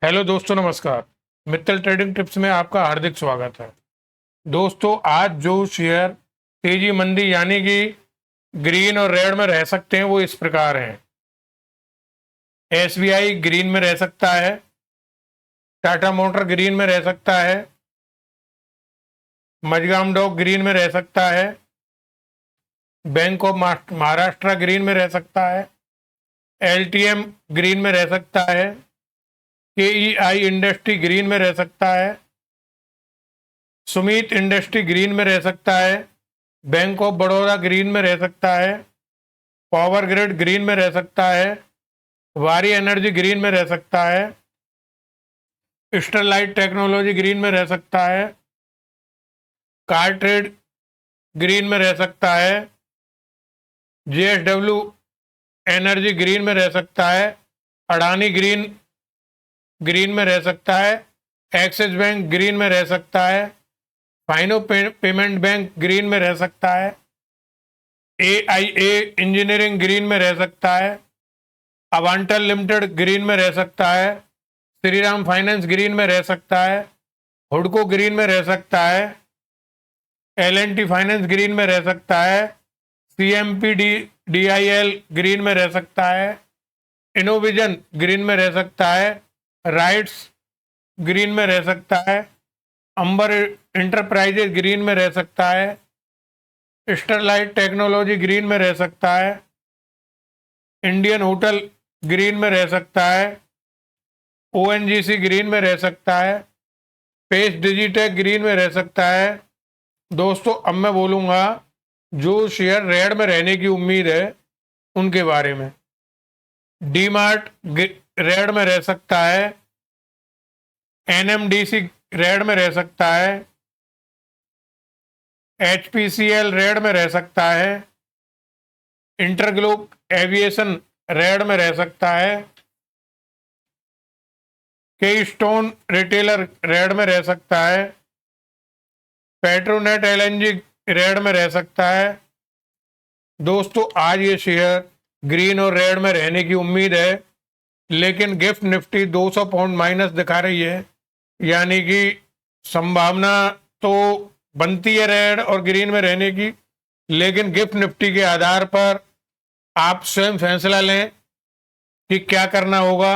Hello दोस्तों, नमस्कार। Mittal trading tips में आपका हार्दिक स्वागत है। दोस्तों, आज जो शेयर तेजी मंदी यानी कि ग्रीन और रेड में रह सकते हैं वो इस प्रकार हैं। एसबीआई ग्रीन में रह सकता है, टाटा मोटर ग्रीन में रह सकता है, मजगाम डॉक ग्रीन में रह सकता है, बैंक ऑफ महाराष्ट्र ग्रीन में रह सकता है, एलटीएम ग्रीन में रह सकता है, केईआई इंडस्ट्री ग्रीन में रह सकता है, सुमित इंडस्ट्री ग्रीन में रह सकता है, बैंक ऑफ बड़ौदा ग्रीन में रह सकता है, पावर ग्रिड ग्रीन में रह सकता है, वारी एनर्जी ग्रीन में रह सकता है, स्टरलाइट टेक्नोलॉजी ग्रीन में रह सकता है, कार ट्रेड ग्रीन में रह सकता है, जेएसडब्ल्यू एनर्जी ग्रीन में रह सकता है, अडानी ग्रीन में रह सकता है, एक्सिस बैंक ग्रीन में रह सकता है, फाइनो पेमेंट बैंक ग्रीन में रह सकता है, एआईए इंजीनियरिंग ग्रीन में रह सकता है, अवांटल लिमिटेड ग्रीन में रह सकता है, श्रीराम फाइनेंस ग्रीन में रह सकता है, हुडको ग्रीन में रह सकता है, एल&टी फाइनेंस ग्रीन में रह सकता है, सीएमपी डीआईएल ग्रीन में रह सकता है, इनोविजन ग्रीन में रह सकता है, राइट्स ग्रीन में रह सकता है, अंबर इंटरप्राइजेज ग्रीन में रह सकता है, स्टरलाइट टेक्नोलॉजी ग्रीन में रह सकता है, इंडियन होटल ग्रीन में रह सकता है, ओएनजीसी ग्रीन में रह सकता है, पेस डिजिटेक ग्रीन में रह सकता है। दोस्तों, अब मैं बोलूँगा जो शेयर रेड में रहने की उम्मीद है उनके बारे में। डीमार्ट रेड में रह सकता है, एनएमडीसी रेड में रह सकता है, एचपीसीएल रेड में रह सकता है, इंटरग्लोब एविएशन रेड में रह सकता है, केस्टोन रिटेलर रेड में रह सकता है, पेट्रोनेट एलएनजी रेड में रह सकता है। दोस्तों, आज ये शेयर ग्रीन और रेड में रहने की उम्मीद है, लेकिन गिफ्ट निफ्टी 200 पॉइंट माइनस दिखा रही है, यानी कि संभावना तो बनती है रेड और ग्रीन में रहने की, लेकिन गिफ्ट निफ्टी के आधार पर आप स्वयं फैसला लें कि क्या करना होगा।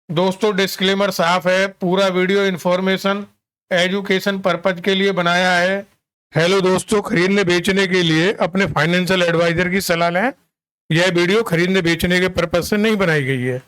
दोस्तों, डिस्क्लेमर साफ है, पूरा वीडियो इन्फॉर्मेशन एजुकेशन पर्पज के लिए बनाया है। हेलो दोस्तों, खरीदने बेचने के लिए अपने फाइनेंशियल एडवाइजर की सलाह लें। यह वीडियो खरीदने बेचने के पर्पज से नहीं बनाई गई है।